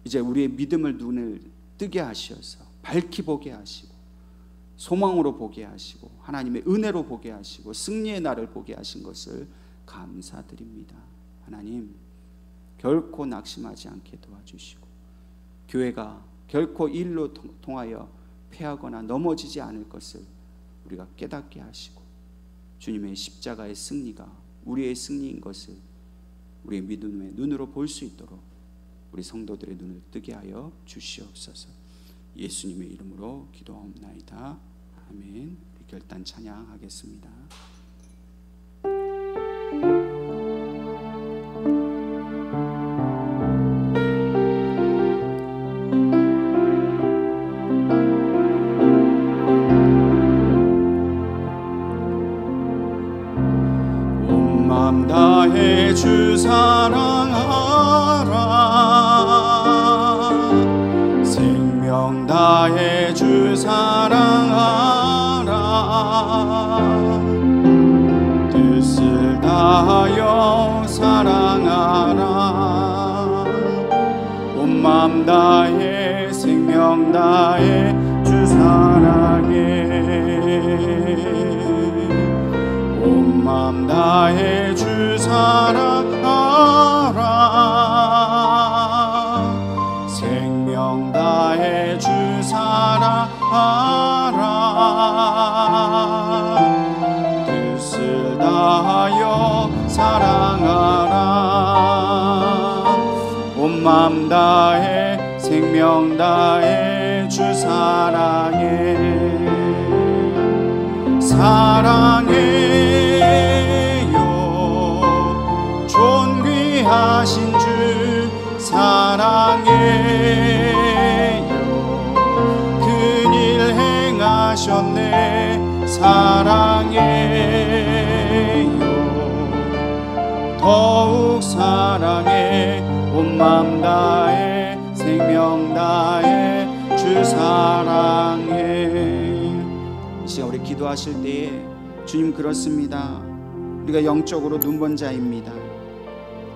이제 우리의 믿음을 눈을 뜨게 하셔서 밝히 보게 하시고 소망으로 보게 하시고 하나님의 은혜로 보게 하시고 승리의 날을 보게 하신 것을 감사드립니다. 하나님, 결코 낙심하지 않게 도와주시고 교회가 결코 일로 통하여 패하거나 넘어지지 않을 것을 우리가 깨닫게 하시고 주님의 십자가의 승리가 우리의 승리인 것을 우리의 믿음의 눈으로 볼 수 있도록 우리 성도들의 눈을 뜨게 하여 주시옵소서. 예수님의 이름으로 기도하옵나이다. 아멘. 결단 찬양하겠습니다. 다해 주 사랑하라 생명 다해 주 사랑하라 뜻을 다하여 사랑하라 온 맘 다해 생명 다해 주 사랑해 온 맘 다해 주 사랑하라 생명 다해 주 사랑하라 뜻을 다하여 사랑하라 온 맘 다해 생명 다해 주 사랑해 사랑해요 존귀하신 주 사랑해요 큰일 행하셨네 사랑해요 더욱 사랑해 온 맘 다해 생명 다해 주 사랑해. 이 시간 우리 기도하실 때에 주님 그렇습니다. 우리가 영적으로 눈먼 자입니다.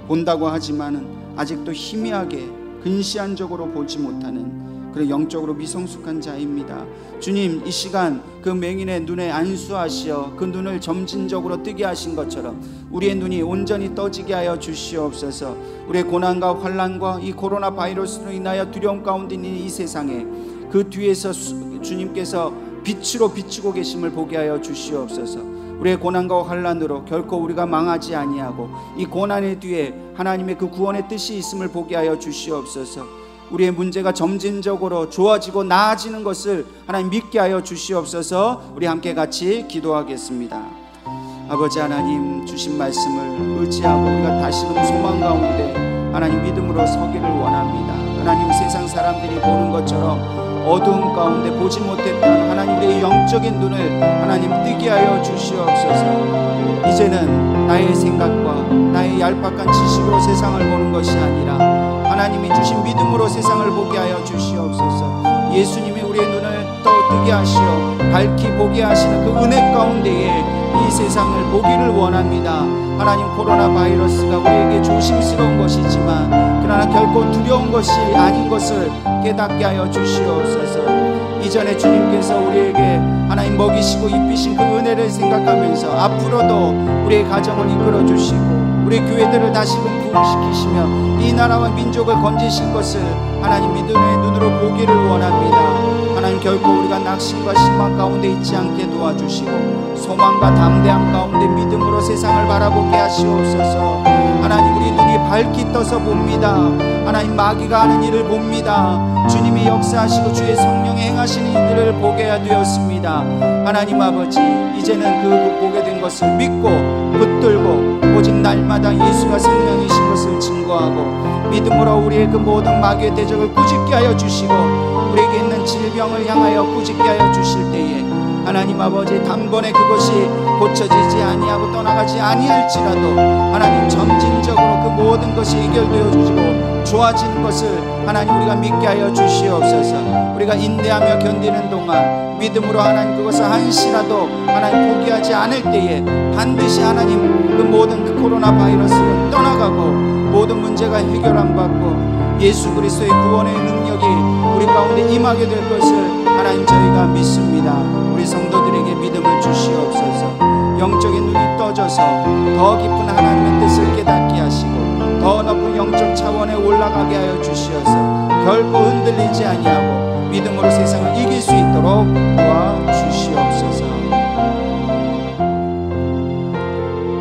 본다고 하지만은 아직도 희미하게 근시안적으로 보지 못하는 그런 영적으로 미성숙한 자입니다. 주님 이 시간 그 맹인의 눈에 안수하시어 그 눈을 점진적으로 뜨게 하신 것처럼 우리의 눈이 온전히 떠지게 하여 주시옵소서. 우리의 고난과 환난과 이 코로나 바이러스로 인하여 두려움 가운데 있는 이 세상에 그 뒤에서 주님께서 빛으로 비추고 계심을 보게 하여 주시옵소서. 우리의 고난과 환난으로 결코 우리가 망하지 아니하고 이 고난의 뒤에 하나님의 그 구원의 뜻이 있음을 보게 하여 주시옵소서. 우리의 문제가 점진적으로 좋아지고 나아지는 것을 하나님 믿게 하여 주시옵소서. 우리 함께 같이 기도하겠습니다. 아버지 하나님 주신 말씀을 의지하고 우리가 다시금 소망 가운데 하나님 믿음으로 서기를 원합니다. 하나님 세상 사람들이 보는 것처럼 어두움 가운데 보지 못했던 하나님 우리의 영적인 눈을 하나님 뜨게 하여 주시옵소서. 이제는 나의 생각과 나의 얄팍한 지식으로 세상을 보는 것이 아니라 하나님이 주신 믿음으로 세상을 보게 하여 주시옵소서. 예수님이 우리의 눈을 뜨게 하시어 밝히 보게 하시는 그 은혜 가운데에 이 세상을 보기를 원합니다. 하나님 코로나 바이러스가 우리에게 조심스러운 것이지만 그러나 결코 두려운 것이 아닌 것을 깨닫게 하여 주시옵소서. 이전에 주님께서 우리에게 하나님 먹이시고 입히신 그 은혜를 생각하면서 앞으로도 우리의 가정을 이끌어 주시고 우리 교회들을 다시금 부흥시키시며 이 나라와 민족을 건지실 것을 하나님 믿음의 눈으로 보기를 원합니다. 하나님 결코 우리가 낙심과 실망 가운데 있지 않게 도와주시고 소망과 담대함 가운데 믿음으로 세상을 바라보게 하시옵소서. 하나님 우리 눈이 밝히 떠서 봅니다. 하나님 마귀가 하는 일을 봅니다. 주님이 역사하시고 주의 성령이 행하시는 일들을 보게 되었습니다. 하나님 아버지 이제는 그 보게 된 것을 믿고 붙들고 오직 날마다 예수가 생명이신 것을 증거하고 믿음으로 우리의 그 모든 마귀의 대적을 꾸짖게 하여 주시고 우리에게 있는 질병을 향하여 꾸짖게 하여 주실 때에 하나님 아버지 단번에 그것이 고쳐지지 아니하고 떠나가지 아니할지라도 하나님 점진적으로 그 모든 것이 해결되어 주시고 좋아지는 것을 하나님 우리가 믿게 하여 주시옵소서. 우리가 인내하며 견디는 동안 믿음으로 하나님 그것을 한시라도 하나님 포기하지 않을 때에 반드시 하나님 그 모든 그 코로나 바이러스를 떠나가고 모든 문제가 해결함 받고 예수 그리스도의 구원의 능력이 우리 가운데 임하게 될 것을 하나님 저희가 믿습니다. 우리 성도들에게 믿음을 주시옵소서. 영적인 눈이 떠져서 더 깊은 하나님의 뜻을 깨닫게 하시고 더 높은 영적 차원에 올라가게 하여 주시어서 결코 흔들리지 아니하고 믿음으로 세상을 이길 수 있도록 도와주시옵소서.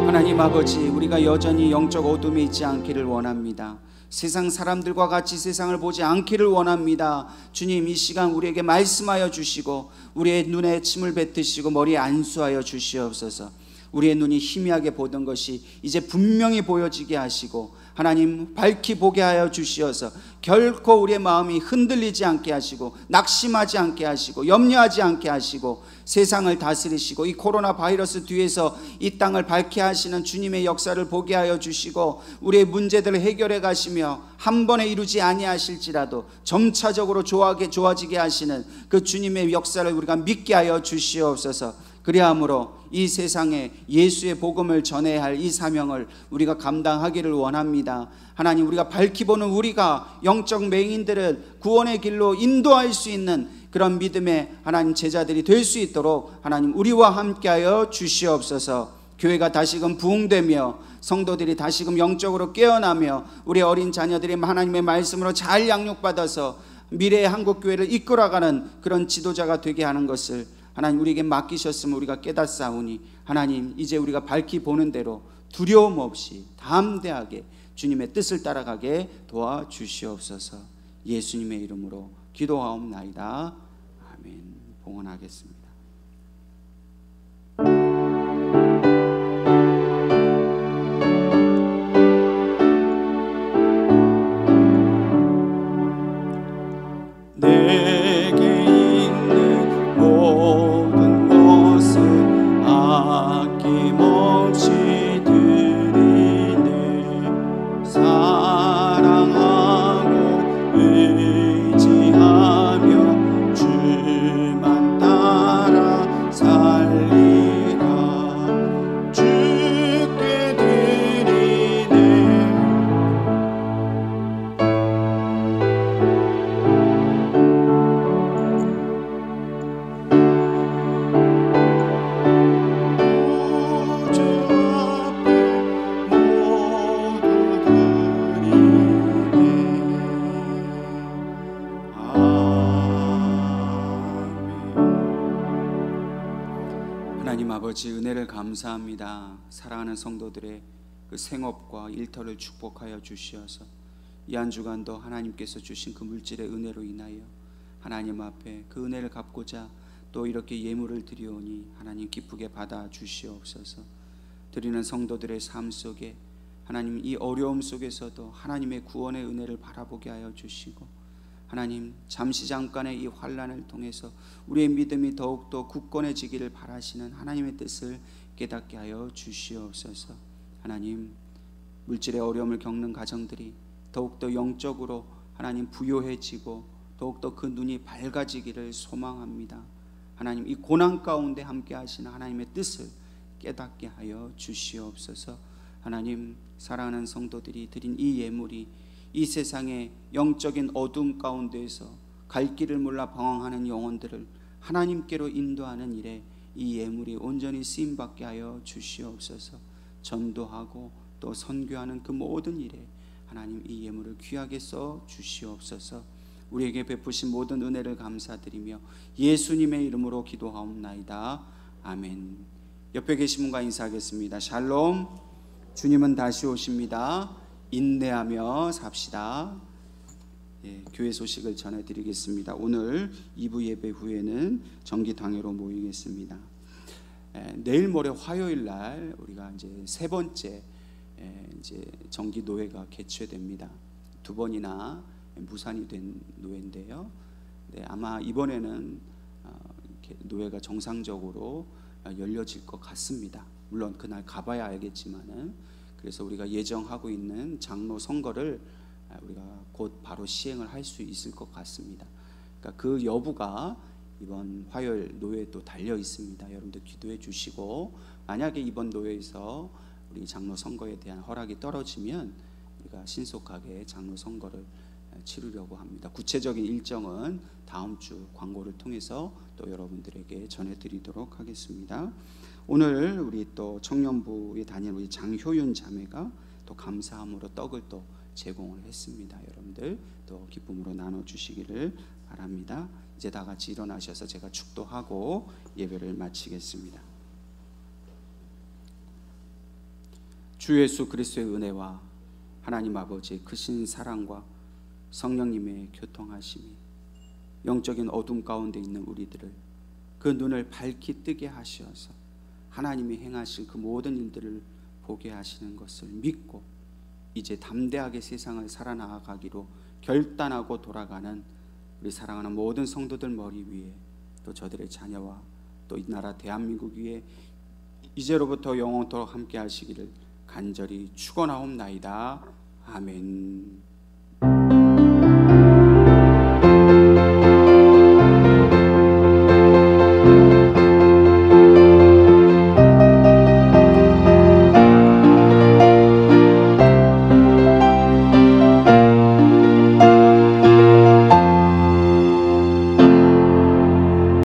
하나님 아버지 우리가 여전히 영적 어둠에 있지 않기를 원합니다. 세상 사람들과 같이 세상을 보지 않기를 원합니다. 주님 이 시간 우리에게 말씀하여 주시고 우리의 눈에 침을 뱉으시고 머리에 안수하여 주시옵소서. 우리의 눈이 희미하게 보던 것이 이제 분명히 보여지게 하시고 하나님 밝히 보게 하여 주시어서 결코 우리의 마음이 흔들리지 않게 하시고 낙심하지 않게 하시고 염려하지 않게 하시고 세상을 다스리시고 이 코로나 바이러스 뒤에서 이 땅을 밝게 하시는 주님의 역사를 보게 하여 주시고 우리의 문제들을 해결해 가시며 한 번에 이루지 아니하실지라도 점차적으로 좋아지게 하시는 그 주님의 역사를 우리가 믿게 하여 주시옵소서. 그리함으로 이 세상에 예수의 복음을 전해야 할 이 사명을 우리가 감당하기를 원합니다. 하나님, 우리가 밝히 보는 우리가 영적 맹인들을 구원의 길로 인도할 수 있는 그런 믿음의 하나님 제자들이 될 수 있도록 하나님 우리와 함께하여 주시옵소서. 교회가 다시금 부흥되며 성도들이 다시금 영적으로 깨어나며 우리 어린 자녀들이 하나님의 말씀으로 잘 양육받아서 미래의 한국교회를 이끌어가는 그런 지도자가 되게 하는 것을 하나님 우리에게 맡기셨음을 우리가 깨닫사오니 하나님 이제 우리가 밝히 보는 대로 두려움 없이 담대하게 주님의 뜻을 따라가게 도와주시옵소서. 예수님의 이름으로 기도하옵나이다. 아멘. 봉헌하겠습니다. 아버지, 은혜를 감사합니다. 사랑하는 성도들의 그 생업과 일터를 축복하여 주시어서 이 한 주간도 하나님께서 주신 그 물질의 은혜로 인하여 하나님 앞에 그 은혜를 갚고자 또 이렇게 예물을 드리오니 하나님 기쁘게 받아 주시옵소서. 드리는 성도들의 삶 속에 하나님 이 어려움 속에서도 하나님의 구원의 은혜를 바라보게 하여 주시고 하나님 잠시 잠깐의 이 환난을 통해서 우리의 믿음이 더욱더 굳건해지기를 바라시는 하나님의 뜻을 깨닫게 하여 주시옵소서. 하나님 물질의 어려움을 겪는 가정들이 더욱더 영적으로 하나님 부요해지고 더욱더 그 눈이 밝아지기를 소망합니다. 하나님 이 고난 가운데 함께 하시는 하나님의 뜻을 깨닫게 하여 주시옵소서. 하나님 사랑하는 성도들이 드린 이 예물이 이 세상의 영적인 어둠 가운데에서 갈 길을 몰라 방황하는 영혼들을 하나님께로 인도하는 일에 이 예물이 온전히 쓰임받게 하여 주시옵소서. 전도하고 또 선교하는 그 모든 일에 하나님 이 예물을 귀하게 써 주시옵소서. 우리에게 베푸신 모든 은혜를 감사드리며 예수님의 이름으로 기도하옵나이다. 아멘. 옆에 계신 분과 인사하겠습니다. 샬롬. 주님은 다시 오십니다. 인내하며 삽시다. 교회 소식을 전해드리겠습니다. 오늘 2부 예배 후에는 정기 당회로 모이겠습니다. 내일 모레 화요일 날 우리가 이제 세 번째 이제 정기 노회가 개최됩니다. 두 번이나 무산이 된 노회인데요. 아마 이번에는 노회가 정상적으로 열려질 것 같습니다. 물론 그날 가봐야 알겠지만은 그래서 우리가 예정하고 있는 장로 선거를 우리가 곧 바로 시행을 할 수 있을 것 같습니다. 그러니까 그 여부가 이번 화요일 노회에 또 달려 있습니다. 여러분들 기도해 주시고 만약에 이번 노회에서 우리 장로 선거에 대한 허락이 떨어지면 우리가 신속하게 장로 선거를 치르려고 합니다. 구체적인 일정은 다음 주 광고를 통해서 또 여러분들에게 전해드리도록 하겠습니다. 오늘 우리 또 청년부에 다니는 우리 장효윤 자매가 또 감사함으로 떡을 또 제공을 했습니다. 여러분들 또 기쁨으로 나눠주시기를 바랍니다. 이제 다 같이 일어나셔서 제가 축도하고 예배를 마치겠습니다. 주 예수 그리스도의 은혜와 하나님 아버지의 크신 사랑과 성령님의 교통하심이 영적인 어둠 가운데 있는 우리들을 그 눈을 밝히 뜨게 하시어서 하나님이 행하실 그 모든 일들을 보게 하시는 것을 믿고 이제 담대하게 세상을 살아나가기로 결단하고 돌아가는 우리 사랑하는 모든 성도들 머리 위에, 또 저들의 자녀와 또 이 나라 대한민국 위에 이제로부터 영원토록 함께 하시기를 간절히 축원하옵나이다. 아멘.